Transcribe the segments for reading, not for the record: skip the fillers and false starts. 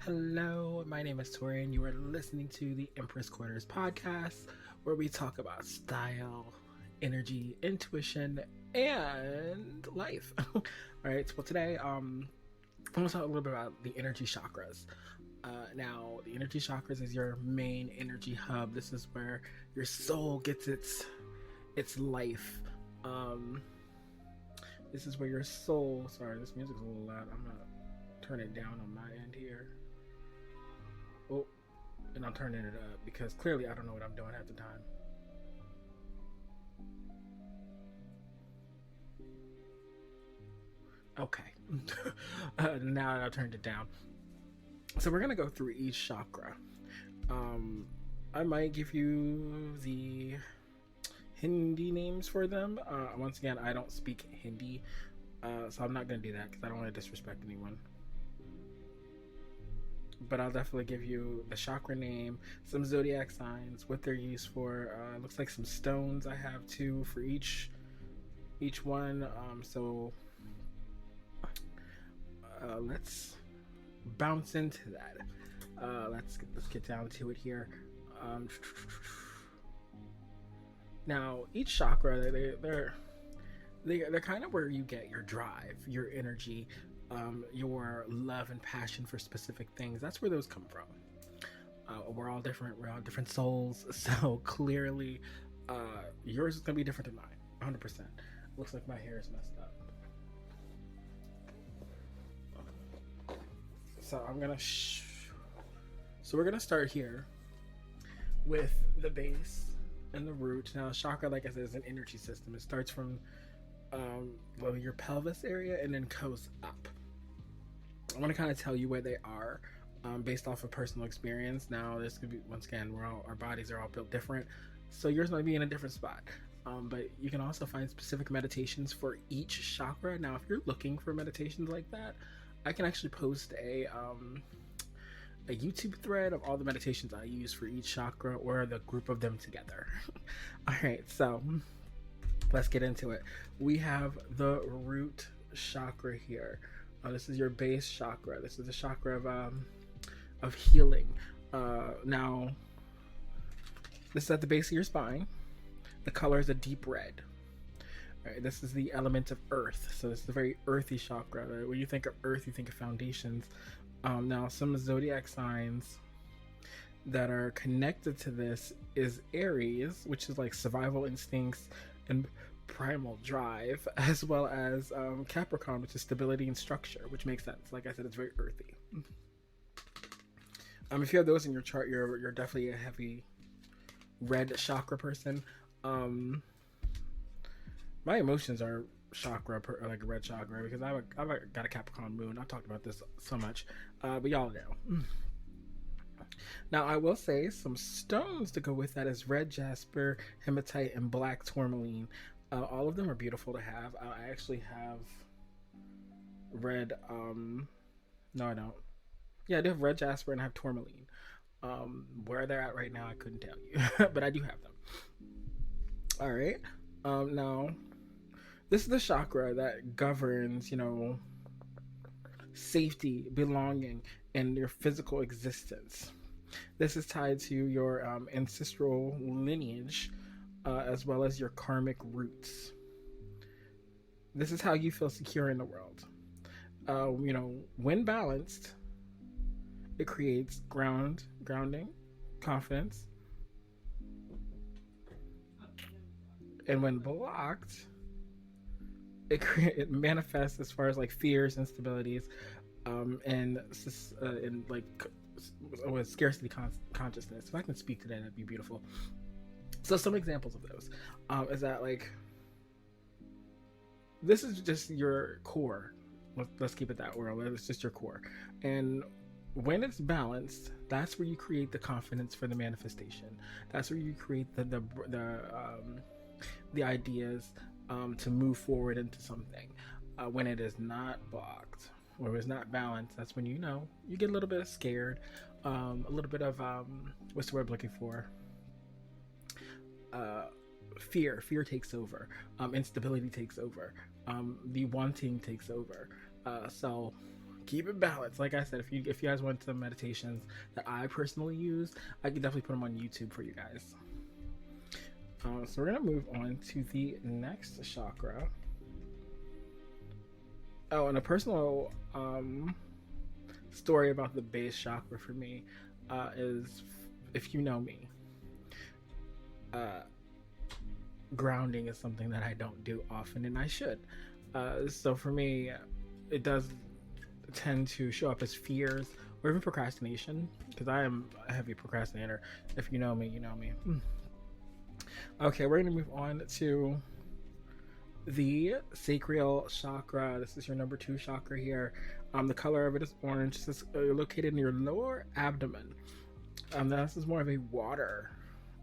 Hello, my name is Tori, and you are listening to the Empress Quarters podcast, where we talk about style, energy, intuition, and life. All right, so today, I'm going to talk a little bit about the energy chakras. Now, the energy chakras is your main energy hub. This is where your soul gets its life. Um, this is where your soul. Sorry, this music's a little loud. I'm gonna turn it down on my end here. Oh, and I'm turning it up because clearly I don't know what I'm doing half the time. Okay. Now I turned it down. So we're gonna go through each chakra. I might give you the Hindi names for them. Once again, I don't speak Hindi, so I'm not gonna do that because I don't want to disrespect anyone. But I'll definitely give you the chakra name, some zodiac signs, what they're used for. Looks like some stones I have too for each one. So let's bounce into that. Let's get down to it here. Now each chakra, they're kind of where you get your drive, your energy, your love and passion for specific things. That's where those come from. We're all different. We're all different souls. So clearly, yours is gonna be different than mine. 100%. Looks like my hair is messed up. So I'm gonna. So we're gonna start here with the base and the root. Now, chakra, like I said, is an energy system. It starts from your pelvis area and then goes up. I want to kind of tell you where they are based off of personal experience. Now, this could be, once again, our bodies are all built different, so yours might be in a different spot. But you can also find specific meditations for each chakra. Now, if you're looking for meditations like that, I can actually post a YouTube thread of all the meditations I use for each chakra or the group of them together. All right, so let's get into it. We have the root chakra here. This is your base chakra. This is the chakra of healing. Now, this is at the base of your spine. The color is a deep red. All right, this is the element of earth. So this is a very earthy chakra. Right? When you think of earth, you think of foundations. Now, some zodiac signs that are connected to this is Aries, which is like survival instincts and primal drive, as well as Capricorn, which is stability and structure, which makes sense. Like I said, it's very earthy. If you have those in your chart, you're definitely a heavy red chakra person. My emotions are chakra, like red chakra, because I've got a Capricorn moon. I've talked about this so much, but y'all know. Now, I will say some stones to go with that is red jasper, hematite, and black tourmaline. All of them are beautiful to have. I actually have red. No, I don't. Yeah, I do have red jasper and I have tourmaline. Where they're at right now, I couldn't tell you, but I do have them. All right. Now, this is the chakra that governs, safety, belonging, and your physical existence. This is tied to your ancestral lineage, as well as your karmic roots. This is how you feel secure in the world. When balanced, it creates grounding, confidence. And when blocked, it manifests as far as like fears, instabilities, and like with scarcity consciousness. If I can speak to that, that'd be beautiful. So some examples of those is that, like, this is just your core. Let's keep it that way. It's just your core, and when it's balanced, that's where you create the confidence for the manifestation. That's where you create the ideas to move forward into something. When it is not blocked or it's not balanced, that's when you get a little bit scared, a little bit of what's the word I'm looking for? Fear takes over, instability takes over, the wanting takes over. So keep it balanced. Like I said, if you guys want some meditations that I personally use, I can definitely put them on YouTube for you guys. So we're gonna move on to the next chakra. Oh, and a personal story about the base chakra for me is, if you know me, grounding is something that I don't do often, and I should. So for me, it does tend to show up as fears or even procrastination, because I am a heavy procrastinator. If you know me, you know me. Okay, we're going to move on to the sacral chakra. This is your number 2 chakra here. The color of it is orange. This is located in your lower abdomen. This is more of a water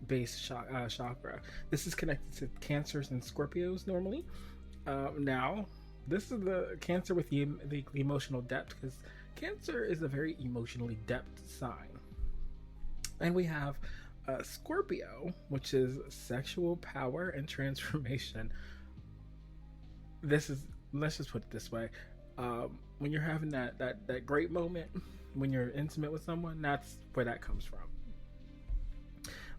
based chakra. This is connected to Cancers and Scorpios normally. Now, this is the Cancer with the emotional depth, because Cancer is a very emotionally depth sign. And we have Scorpio, which is sexual power and transformation. This is, let's just put it this way, when you're having that great moment, when you're intimate with someone, that's where that comes from.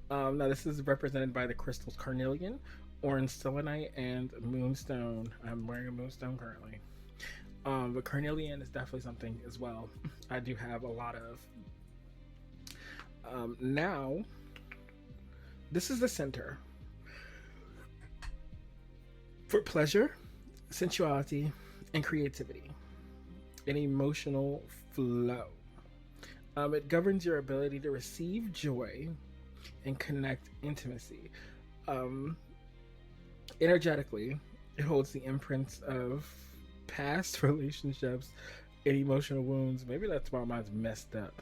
Now this is represented by the crystals carnelian, orange selenite, and moonstone. I'm wearing a moonstone currently. But carnelian is definitely something as well I do have a lot of. Now, this is the center for pleasure, sensuality, and creativity, and emotional flow. It governs your ability to receive joy and connect intimacy. Energetically, it holds the imprints of past relationships and emotional wounds. Maybe that's why mine's messed up.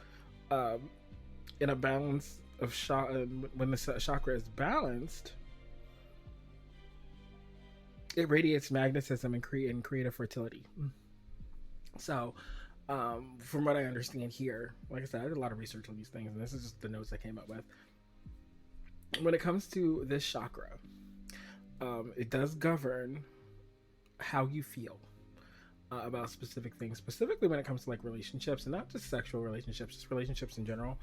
In a balance of when the chakra is balanced, it radiates magnetism and creative fertility. So, from what I understand here, like I said, I did a lot of research on these things, and this is just the notes I came up with. When it comes to this chakra, it does govern how you feel about specific things, specifically when it comes to like relationships, and not just sexual relationships, just relationships in general.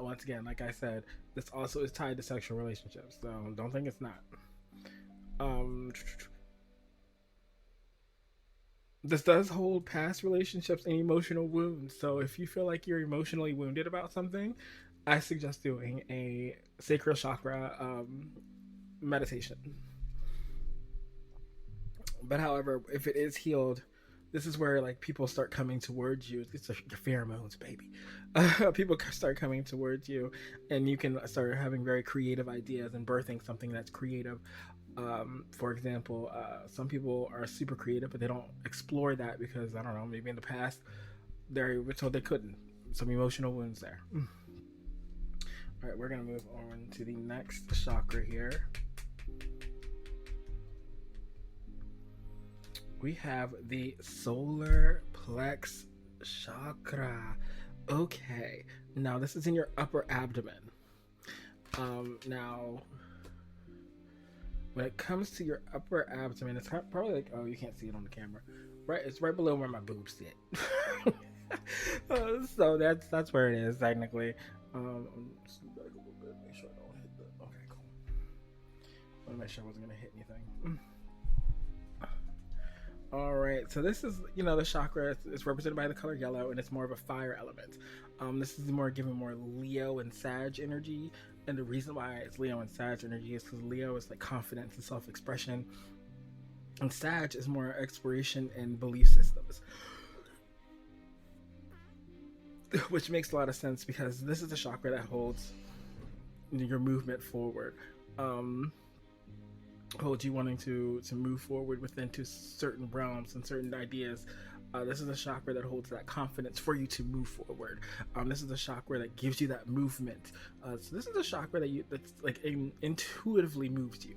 Once again, like I said, this also is tied to sexual relationships, so don't think it's not. This does hold past relationships and emotional wounds. So if you feel like you're emotionally wounded about something, I suggest doing a sacral chakra meditation. But however, if it is healed, this is where like people start coming towards you. It's your pheromones, baby. People start coming towards you, and you can start having very creative ideas and birthing something that's creative. For example, some people are super creative, but they don't explore that because, I don't know, maybe in the past they were told they couldn't. Some emotional wounds there. All right, we're gonna move on to the next chakra here. We have the solar plex chakra. Okay, now this is in your upper abdomen. Now, when it comes to your upper abdomen, it's probably like, oh, you can't see it on the camera, right? It's right below where my boobs sit. So that's where it is technically. Just back a little bit, make sure I don't hit the. Okay, cool. I want to make sure I wasn't gonna hit anything. All right, so this is, the chakra. It's represented by the color yellow, and it's more of a fire element. This is more giving more Leo and Sag energy, and the reason why it's Leo and Sag energy is because Leo is like confidence and self-expression, and Sag is more exploration and belief systems, which makes a lot of sense because this is the chakra that holds your movement forward. Holds you wanting to move forward within to certain realms and certain ideas. This is a chakra that holds that confidence for you to move forward. This is a chakra that gives you that movement. So this is a chakra that's like intuitively moves you.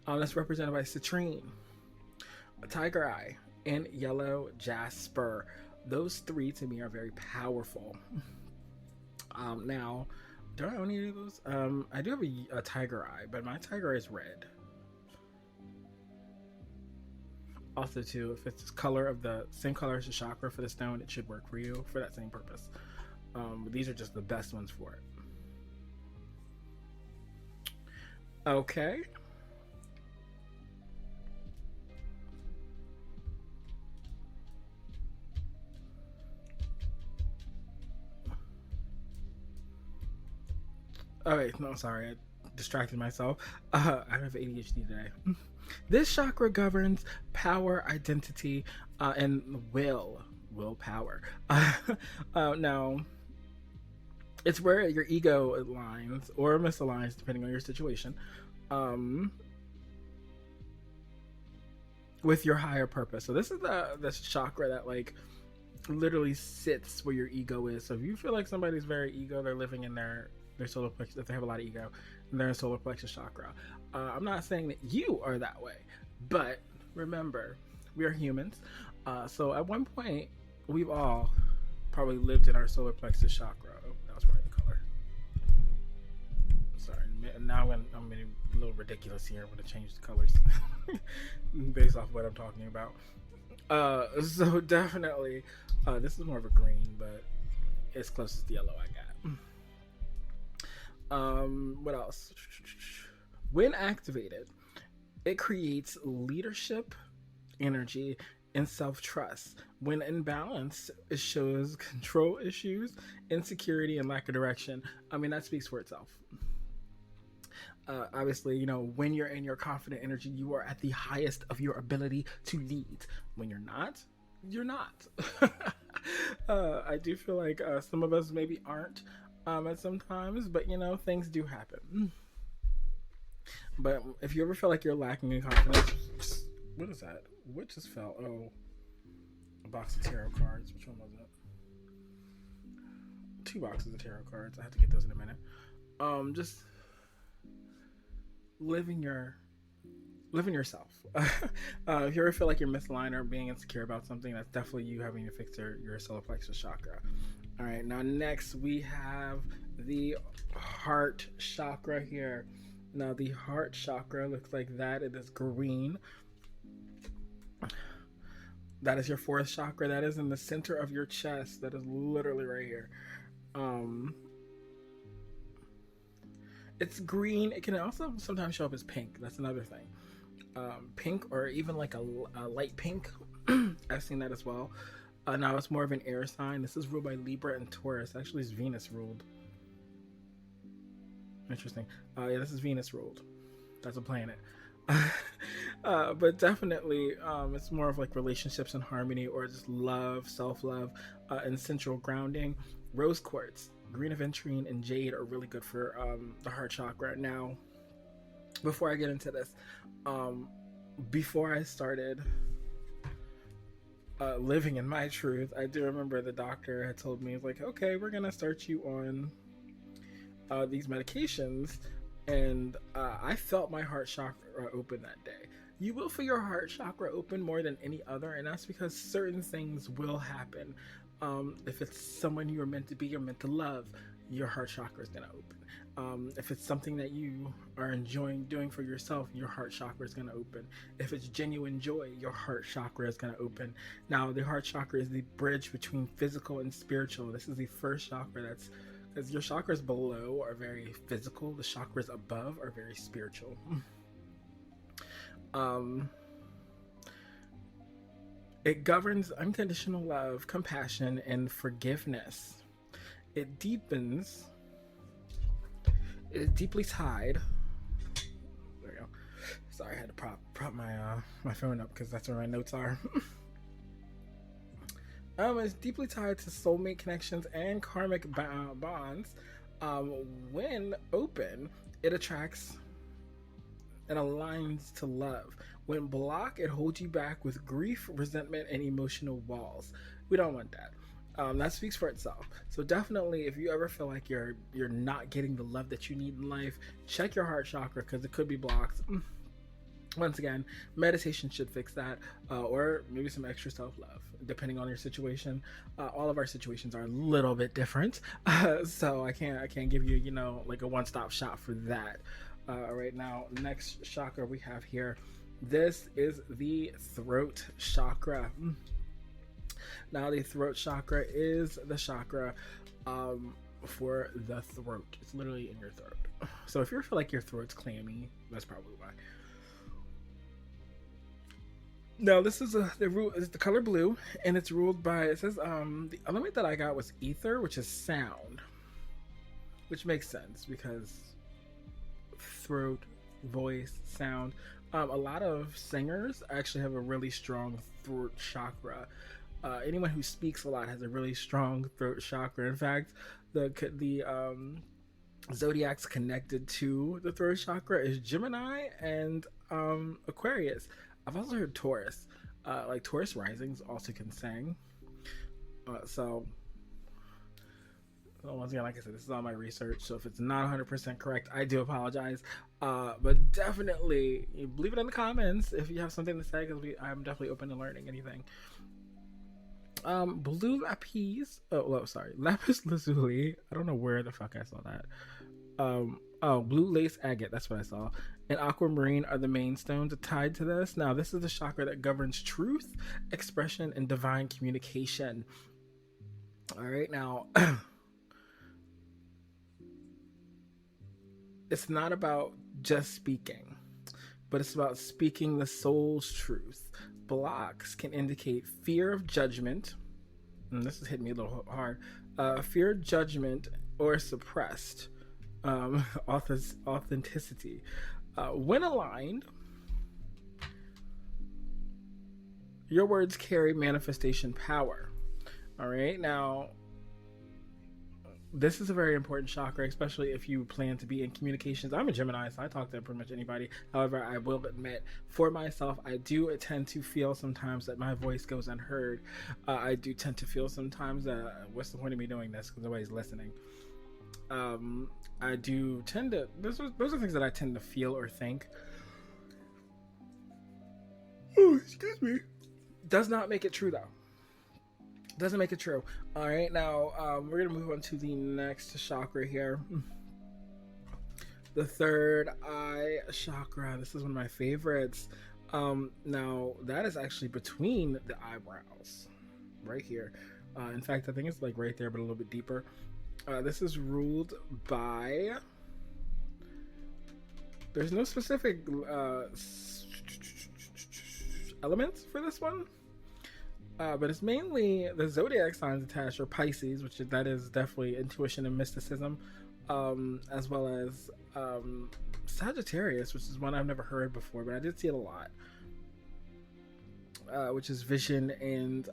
That's represented by citrine, tiger eye, and yellow jasper. Those three to me are very powerful. Now, do I own any of those? I do have a tiger eye, but my tiger eye is red. Also, too, if it's color of the same color as the chakra for the stone, it should work for you for that same purpose. But these are just the best ones for it. Okay. Oh wait, no, sorry, I distracted myself. I have ADHD today. This chakra governs power, identity, and willpower. Now, it's where your ego aligns or misaligns, depending on your situation, um, with your higher purpose. So this is the chakra that like literally sits where your ego is. So if you feel like somebody's very ego, they're living in their solar plexus, if they have a lot of ego, and they're in solar plexus chakra. I'm not saying that you are that way, but remember, we are humans. So at one point, we've all probably lived in our solar plexus chakra. Oh, that was probably the color. Sorry, now I'm getting a little ridiculous here. I'm going to change the colors based off what I'm talking about. So definitely, this is more of a green, but it's closest to yellow I got. What else? When activated, it creates leadership, energy, and self-trust. When imbalanced, it shows control issues, insecurity, and lack of direction. I mean, that speaks for itself. Obviously, you know, when you're in your confident energy, you are at the highest of your ability to lead. When you're not, you're not. I do feel like some of us maybe aren't at some times, but you know, things do happen. But if you ever feel like you're lacking in confidence, what is that? What just fell? Oh, a box of tarot cards. Which one was it? 2 boxes of tarot cards. I have to get those in a minute. Just living yourself. If you ever feel like you're misaligned or being insecure about something, that's definitely you having to fix your solar plexus chakra. All right, now next we have the heart chakra here. Now the heart chakra looks like that. It is green. That is your 4th chakra. That is in the center of your chest. That is literally right here. It's green. It can also sometimes show up as pink. That's another thing. Pink or even like a light pink. I've seen that as well. Now it's more of an air sign. This is ruled by Libra and Taurus. Actually, it's Venus ruled. Interesting. Yeah, this is Venus ruled. That's a planet. But definitely, it's more of like relationships and harmony, or just love, self-love, and central grounding. Rose quartz, green aventurine, and jade are really good for the heart chakra. Now, before I get into this, before I started living in my truth, I do remember the doctor had told me, like, okay, we're gonna start you on these medications, and I felt my heart chakra open that day. You will feel your heart chakra open more than any other, and that's because certain things will happen. If it's someone you're meant to be or meant to love, your heart chakra is gonna open. If it's something that you are enjoying doing for yourself, your heart chakra is going to open. If it's genuine joy, your heart chakra is going to open. Now, the heart chakra is the bridge between physical and spiritual. This is the first chakra that's, because your chakras below are very physical, the chakras above are very spiritual. It governs unconditional love, compassion, and forgiveness. It deepens. It is deeply tied. There we go. Sorry, I had to prop my phone up because that's where my notes are. It's deeply tied to soulmate connections and karmic bonds. When open, it attracts and aligns to love. When blocked, it holds you back with grief, resentment, and emotional walls. We don't want that. That speaks for itself. So definitely, if you ever feel like you're not getting the love that you need in life, check your heart chakra because it could be blocked. Once again, meditation should fix that, or maybe some extra self-love, depending on your situation. All of our situations are a little bit different, so I can't give you like a one-stop shop for that. Right now, next chakra we have here This is the throat chakra. Now, the throat chakra is the chakra for the throat. It's literally in your throat. So if you feel like your throat's clammy, that's probably why. Now, this is the color blue, and it's ruled by, it says, the element that I got was ether, which is sound, which makes sense because throat, voice, sound. A lot of singers actually have a really strong throat chakra. Anyone who speaks a lot has a really strong throat chakra. In fact, the zodiacs connected to the throat chakra is Gemini and Aquarius. I've also heard Taurus. Like Taurus risings also can sing. So once again, like I said, this is all my research. So if it's not 100% correct, I do apologize. But definitely, leave it in the comments if you have something to say, because I'm definitely open to learning anything. Blue lapis. Lapis lazuli. I don't know where the fuck I saw that. Blue lace agate. That's what I saw. And aquamarine are the main stones tied to this. Now, this is the chakra that governs truth, expression, and divine communication. All right, now. It's not about just speaking, but it's about speaking the soul's truth. Blocks can indicate fear of judgment, and this is hitting me a little hard, fear of judgment or suppressed authenticity. When aligned, your words carry manifestation power. All right, now, this is a very important chakra, especially if you plan to be in communications. I'm a Gemini, so I talk to pretty much anybody. However, I will admit, for myself, I do tend to feel sometimes that my voice goes unheard. I do tend to feel sometimes that, what's the point of me doing this? Because nobody's listening. I do tend to, those are things that I tend to feel or think. Oh, excuse me. Does not make it true, though. Doesn't make it true. All right, now we're gonna move on to the next chakra here, the third eye chakra. This is one of my favorites. Now that is actually between the eyebrows, right here. In fact, I think it's like right there, but a little bit deeper. This is ruled by. There's no specific elements for this one. But it's mainly the zodiac signs attached, or Pisces, which that is definitely intuition and mysticism, as well as Sagittarius, which is one I've never heard before, but I did see it a lot, which is vision and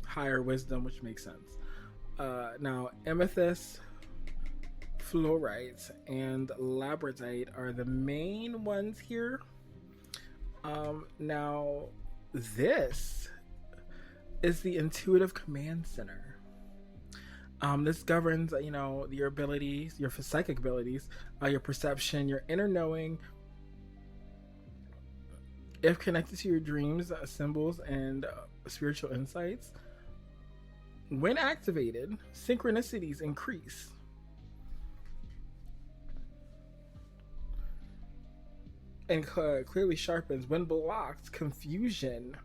higher wisdom, which makes sense. Now, amethyst, fluorite, and labradorite are the main ones here. Now, this is the intuitive command center. This governs, your abilities, your psychic abilities, your perception, your inner knowing. If connected to your dreams, symbols, and spiritual insights, when activated, synchronicities increase. And clearly sharpens. When blocked, confusion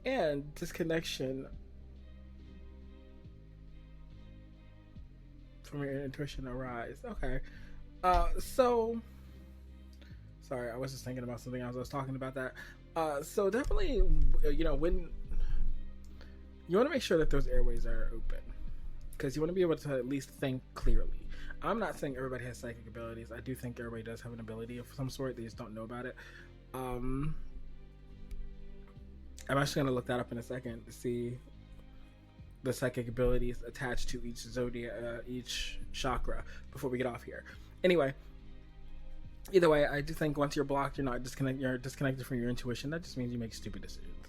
and disconnection from your intuition arise. Okay. So sorry, I was just thinking about something else. I was talking about that. So definitely, when you want to make sure that those airways are open, because you want to be able to at least think clearly. I'm not saying everybody has psychic abilities. I do think everybody does have an ability of some sort. They just don't know about it. I'm actually going to look that up in a second to see the psychic abilities attached to each zodiac, each chakra, before we get off here. Anyway, either way, I do think once you're blocked, you're disconnected from your intuition. That just means you make stupid decisions.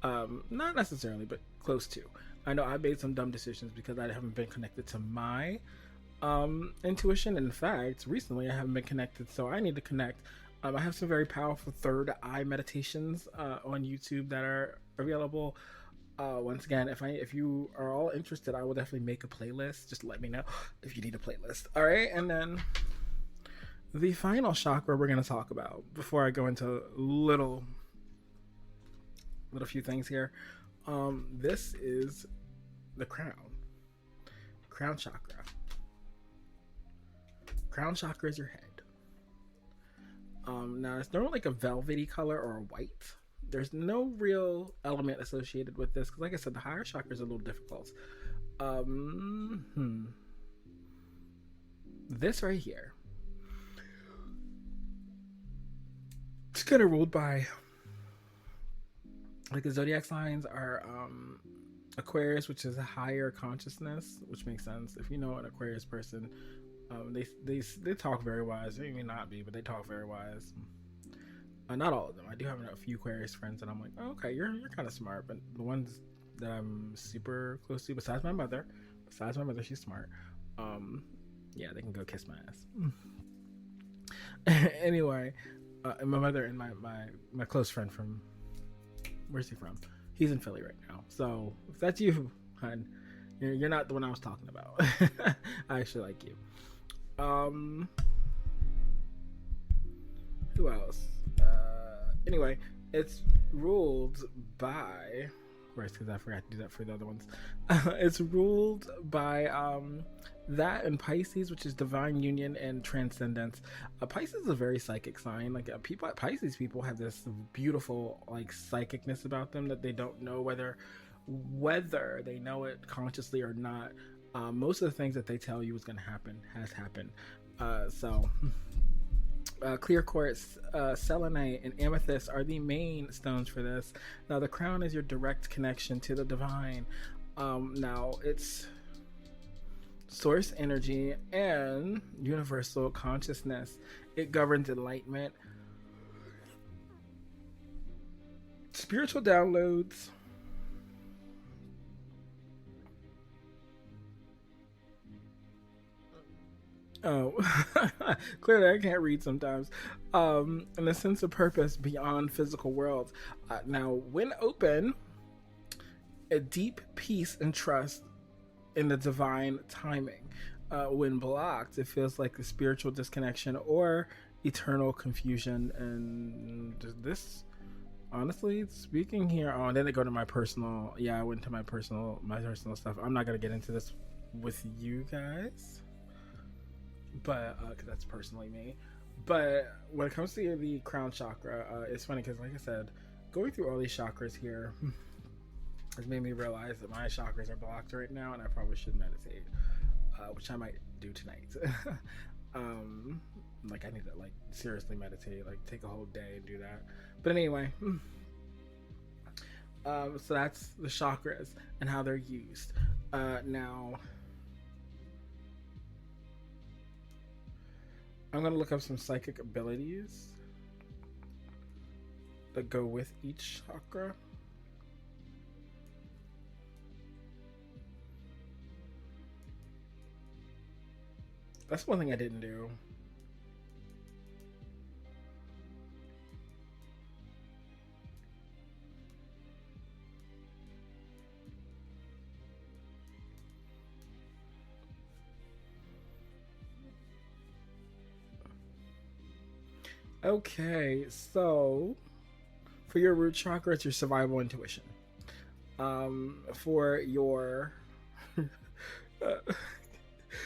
Not necessarily, but close to. I know I made some dumb decisions because I haven't been connected to my intuition. In fact, recently I haven't been connected, so I need to connect. I have some very powerful third eye meditations on YouTube that are available. Once again, if you are all interested, I will definitely make a playlist. Just let me know if you need a playlist. All right, and then The final chakra we're going to talk about before I go into little few things here. This is the crown chakra. Crown chakra is your head. Now it's normally like a velvety color or a white. There's no real element associated with this because, like I said, the higher chakras are a little difficult. This right here, it's kind of ruled by, like, the zodiac signs are Aquarius, which is a higher consciousness, which makes sense if you know an Aquarius person. They talk very wise. They may not be, but they talk very wise. Not all of them. I do have a few Aquarius friends, and I'm like, oh, okay, you're kind of smart. But the ones that I'm super close to, besides my mother, she's smart. Yeah, they can go kiss my ass. Anyway, and my mother and my close friend from, where's he from? He's in Philly right now. So if that's you, hon, you're not the one I was talking about. I actually like you. Who else? Anyway, it's ruled by, because I forgot to do that for the other ones. It's ruled by that and Pisces, which is divine union and transcendence. Pisces is a very psychic sign. Like, Pisces people have this beautiful, like, psychicness about them that they don't know whether they know it consciously or not. Most of the things that they tell you is going to happen has happened. Clear quartz, selenite, and amethyst are the main stones for this. Now, the crown is your direct connection to the divine. Now, it's source energy and universal consciousness. It governs enlightenment, spiritual downloads, oh, clearly I can't read sometimes. And a sense of purpose beyond physical worlds. Now, when open, a deep peace and trust in the divine timing. When blocked, it feels like a spiritual disconnection or eternal confusion. And this, honestly speaking here, and then they go to my personal. Yeah, I went to my personal stuff. I'm not gonna get into this with you guys, but because that's personally me. But when it comes to the crown chakra, it's funny because, like I said, going through all these chakras here has made me realize that my chakras are blocked right now, and I probably should meditate, which I might do tonight. Like, I need to, like, seriously meditate, like, take a whole day and do that. But anyway, so that's the chakras and how they're used. Now, I'm going to look up some psychic abilities that go with each chakra. That's one thing I didn't do. Okay, so for your root chakra, it's your survival intuition. For your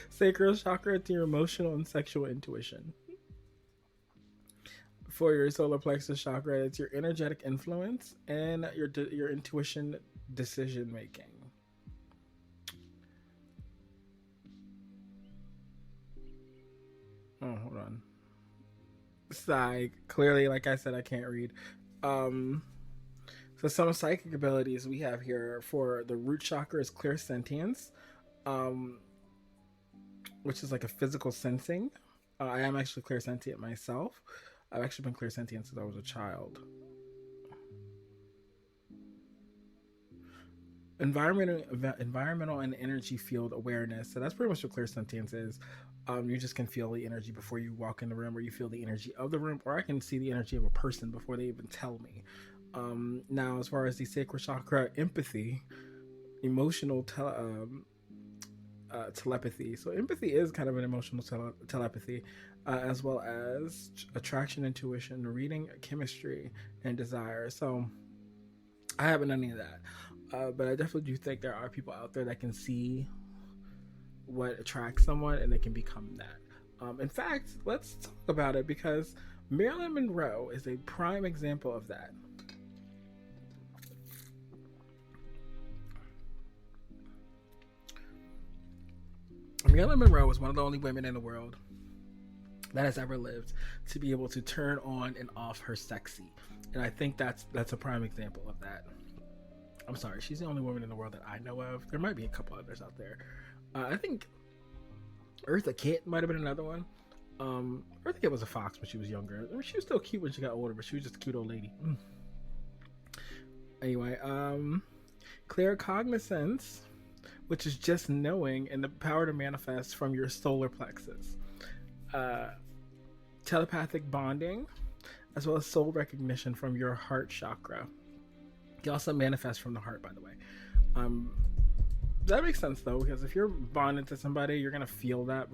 sacral chakra, it's your emotional and sexual intuition. For your solar plexus chakra, it's your energetic influence and your intuition decision making. Oh, hold on. Clearly, like I said, I can't read. So some psychic abilities we have here for the root chakra is clairsentience, which is like a physical sensing. I am actually clairsentient myself. I've actually been clairsentient since I was a child. Environmental and energy field awareness. So that's pretty much what clairsentience is. You just can feel the energy before you walk in the room, or you feel the energy of the room, or I can see the energy of a person before they even tell me. Now, as far as the sacral chakra, empathy, emotional telepathy. So empathy is kind of an emotional telepathy, as well as attraction, intuition, reading, chemistry, and desire. So I haven't done any of that, but I definitely do think there are people out there that can see what attracts someone and they can become that. In fact, let's talk about it because Marilyn Monroe is a prime example of that. Marilyn Monroe was one of the only women in the world that has ever lived to be able to turn on and off her sexy, and I think that's a prime example of that. I'm sorry, she's the only woman in the world that I know of. There might be a couple others out there. I think Eartha Kitt might have been another one. Eartha Kitt was a fox when she was younger. I mean, she was still cute when she got older, but she was just a cute old lady. Anyway, claircognizance, which is just knowing and the power to manifest from your solar plexus. Telepathic bonding, as well as soul recognition from your heart chakra. You also manifest from the heart, by the way. That makes sense though, because if you're bonded to somebody, you're gonna feel that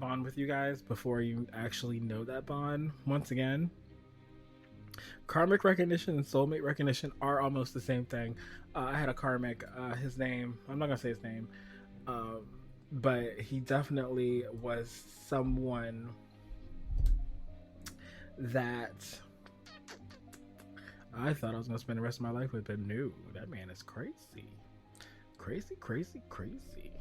bond with you guys before you actually know that bond. Once again, karmic recognition and soulmate recognition are almost the same thing. I had a karmic, his name, I'm not gonna say his name, but he definitely was someone that I thought I was gonna spend the rest of my life with, but no, that man is crazy. Crazy, crazy, crazy.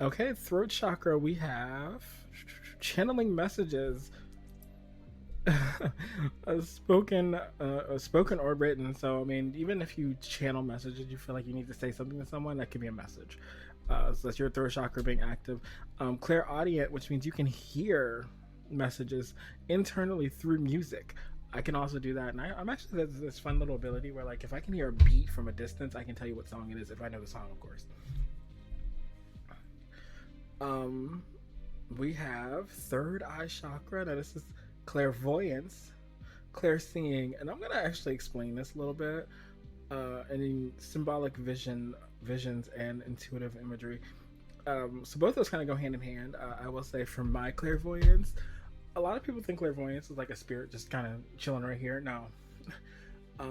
Okay, throat chakra, we have channeling messages. spoken or written. So I mean, even if you channel messages, you feel like you need to say something to someone, that could be a message. So that's your throat chakra being active. Clairaudient, which means you can hear messages internally through music. I can also do that, and I'm actually, there's this fun little ability where, like, if I can hear a beat from a distance, I can tell you what song it is if I know the song, of course. We have third eye chakra. Now this is clairvoyance, clairseeing, and I'm gonna actually explain this a little bit. And in symbolic visions and intuitive imagery. So both of those kind of go hand in hand. I will say, for my clairvoyance, a lot of people think clairvoyance is like a spirit just kind of chilling right here. No.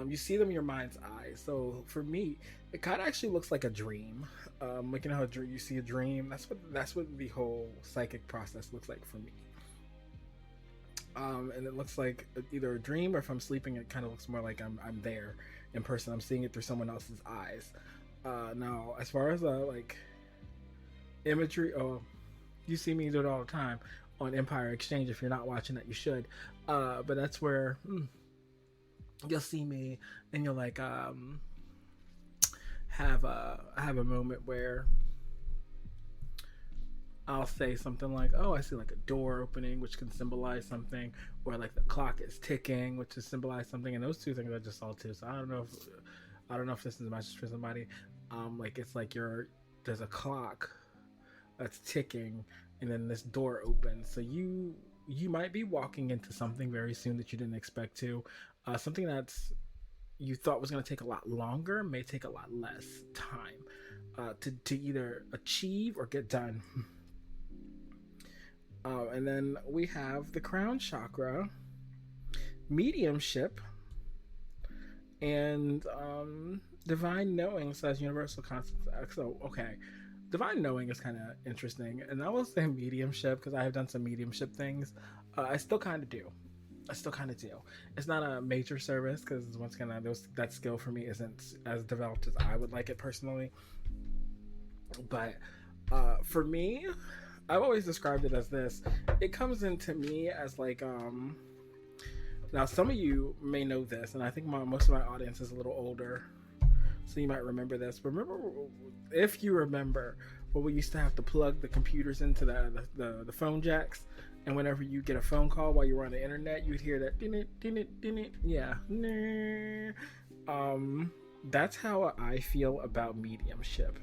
You see them in your mind's eye. So for me, it kind of actually looks like a dream. Like, you know how you see a dream? That's what the whole psychic process looks like for me. And it looks like either a dream, or if I'm sleeping, it kind of looks more like I'm there in person. I'm seeing it through someone else's eyes. Now, as far as like imagery, you see me do it all the time on Empire Exchange. If you're not watching that, you should. But that's where you'll see me, and you'll like have a moment where I'll say something like, "Oh, I see like a door opening," which can symbolize something, or like the clock is ticking, which is symbolize something. And those two things I just saw too. So I don't know if this is a message for somebody. Like, it's like there's a clock that's ticking, and then this door opens. So you might be walking into something very soon that you didn't expect to. Something that's you thought was going to take a lot longer may take a lot less time to either achieve or get done. And then we have the crown chakra, mediumship, and divine knowing / universal concepts. So, okay, divine knowing is kind of interesting, and I will say mediumship because I have done some mediumship things. I still kind of do. It's not a major service because once again, that skill for me isn't as developed as I would like it personally. But for me, I've always described it as this. It comes into me as like now some of you may know this, and I think most of my audience is a little older, so you might remember this. If you remember, well, we used to have to plug the computers into the phone jacks, and whenever you get a phone call while you were on the internet, you'd hear that din-it, yeah. That's how I feel about mediumship.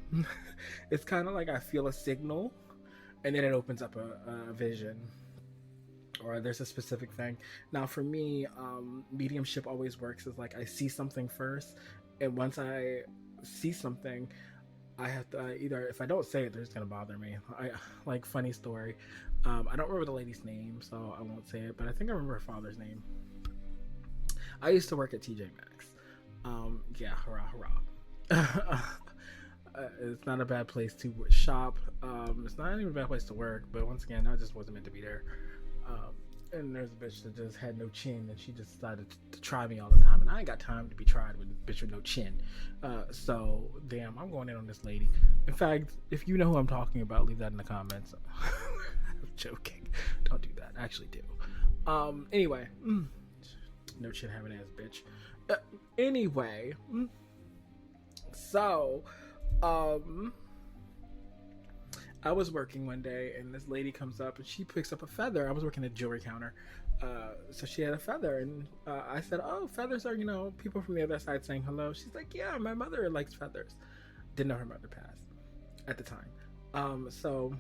It's kind of like I feel a signal, and then it opens up a vision, or there's a specific thing. Now for me, mediumship always works is like I see something first, and once I see something, I have to either, if I don't say it, they're just gonna bother me. I like, funny story. I don't remember the lady's name, so I won't say it, but I think I remember her father's name. I used to work at TJ Maxx. Yeah, hurrah, hurrah. It's not a bad place to shop. It's not even a bad place to work, but once again, I just wasn't meant to be there. And there's a bitch that just had no chin, and she just decided to try me all the time, and I ain't got time to be tried with a bitch with no chin. So damn, I'm going in on this lady. In fact, if you know who I'm talking about, leave that in the comments. I'm joking. Don't do that. I actually do. Anyway, no chin having ass bitch. Anyway, so I was working one day, and this lady comes up and she picks up a feather. I was working at a jewelry counter, so she had a feather, and I said, "Oh, feathers are, people from the other side saying hello." She's like, "Yeah, my mother likes feathers." Didn't know her mother passed at the time. So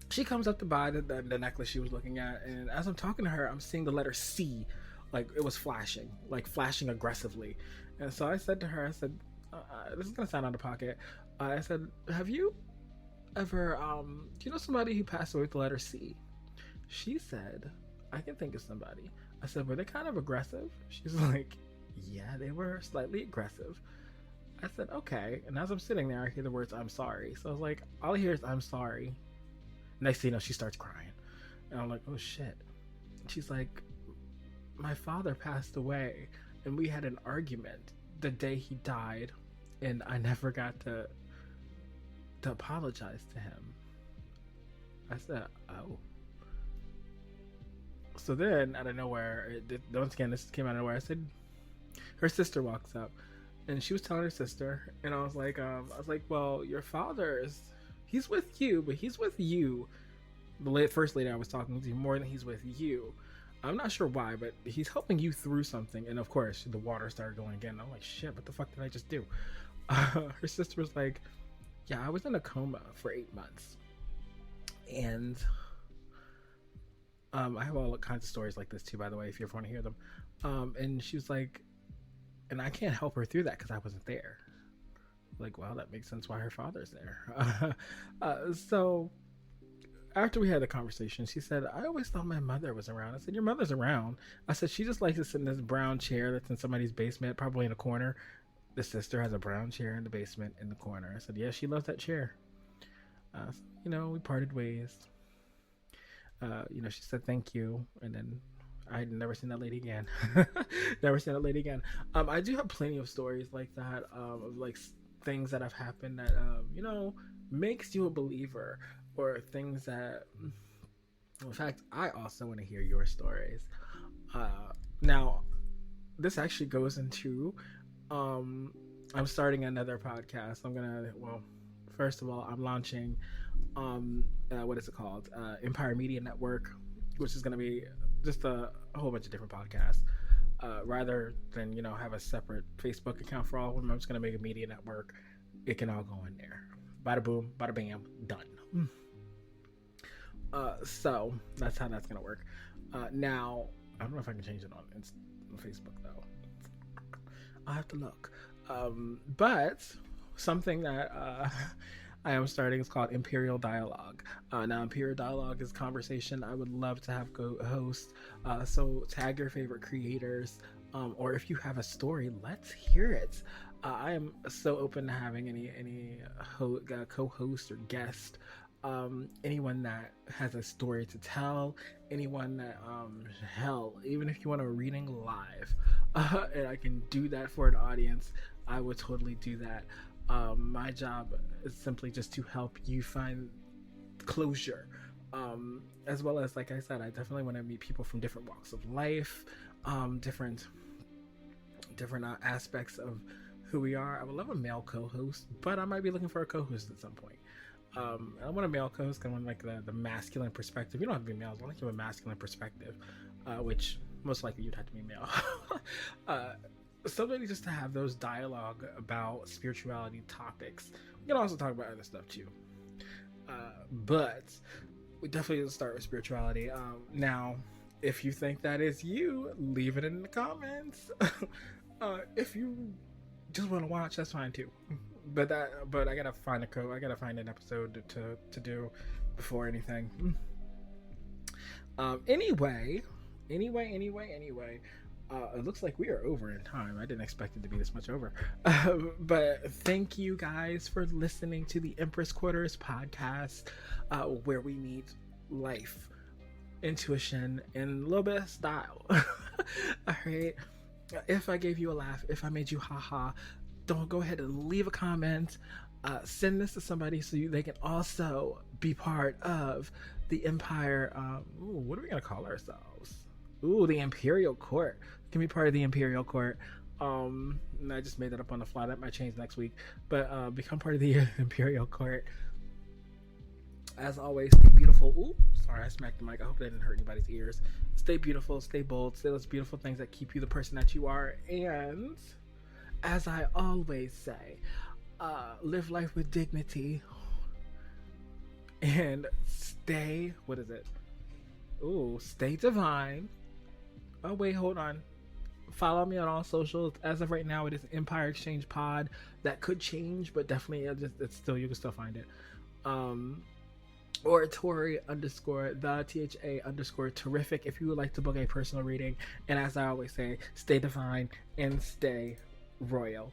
she comes up to buy the necklace she was looking at, and as I'm talking to her, I'm seeing the letter C, like it was flashing aggressively. And so I said to her, I said, "This is gonna sound out of pocket." I said, "Have you ever do you know somebody who passed away with the letter C?" She said, "I can think of somebody." I said, "Were they kind of aggressive?" She's like, "Yeah, they were slightly aggressive." I said, "Okay." And as I'm sitting there, I hear the words, "I'm sorry." So I was like, all I hear is, "I'm sorry." Next thing you know, she starts crying, and I'm like, "Oh shit." She's like, "My father passed away, and we had an argument the day he died, and I never got to apologize to him." I said, "Oh." So then, out of nowhere, once again, this came out of nowhere. I said, her sister walks up, and she was telling her sister, and I was like, "Well, your father he's with you, but he's with you." The first lady I was talking to, more than he's with you. I'm not sure why, but he's helping you through something. And of course, the water started going again. I'm like, shit, what the fuck did I just do? Her sister was like, "Yeah, I was in a coma for 8 months." And I have all kinds of stories like this too, by the way, if you ever want to hear them. And she was like, and I can't help her through that because I wasn't there. Like, well, that makes sense why her father's there. So after we had the conversation, she said, "I always thought my mother was around." I said, "Your mother's around." I said, "She just likes to sit in this brown chair that's in somebody's basement, probably in a corner." The sister has a brown chair in the basement in the corner. I said, "Yeah, she loves that chair." So, we parted ways. She said thank you, and then I had never seen that lady again. Never seen that lady again. I do have plenty of stories like that, of like things that have happened that makes you a believer, or things that, in fact, I also want to hear your stories. Now, this actually goes into, I'm starting another podcast. First of all, I'm launching, what is it called? Empire Media Network, which is going to be just a whole bunch of different podcasts. Rather than, have a separate Facebook account for all of them, I'm just going to make a media network. It can all go in there. Bada boom, bada bam, done. So that's how that's going to work. Now, I don't know if I can change it on Facebook though. I'll have to look. But something that I am starting is called Imperial Dialogue. Now, Imperial Dialogue is conversation I would love to have co-host. So tag your favorite creators, or if you have a story, let's hear it. I am so open to having any co-host or guest. Anyone that has a story to tell, anyone that hell, even if you want a reading live, and I can do that for an audience, I would totally do that. My job is simply just to help you find closure, as well as, like I said, I definitely want to meet people from different walks of life, different aspects of who we are. I would love a male co-host, but I might be looking for a co-host at some point. I want a male co-host. I want like the masculine perspective. You don't have to be male. I want to give a masculine perspective, which most likely you'd have to be male. Somebody just to have those dialogue about spirituality topics. We can also talk about other stuff too. But we definitely start with spirituality. Now, if you think that is you, leave it in the comments. If you just want to watch, that's fine too. But I gotta find a code. I gotta find an episode to do before anything. Anyway. It looks like we are over in time. I didn't expect it to be this much over. But thank you guys for listening to the Empress Quarters podcast, where we meet life, intuition, and a little bit of style. All right. If I gave you a laugh, if I made you haha, don't go ahead and leave a comment. Send this to somebody so they can also be part of the Empire. What are we going to call ourselves? The Imperial Court. Can be part of the Imperial Court. And I just made that up on the fly. That might change next week. But become part of the Imperial Court. As always, stay beautiful. Ooh, sorry, I smacked the mic. I hope that didn't hurt anybody's ears. Stay beautiful, stay bold, say those beautiful things that keep you the person that you are. And as I always say, live life with dignity. And stay, what is it? Stay divine. Oh, wait, hold on. Follow me on all socials. As of right now, it is Empire Exchange Pod. That could change, but definitely it's still, you can still find it. Or Tori _ the THA _ terrific if you would like to book a personal reading. And as I always say, stay divine and stay royal.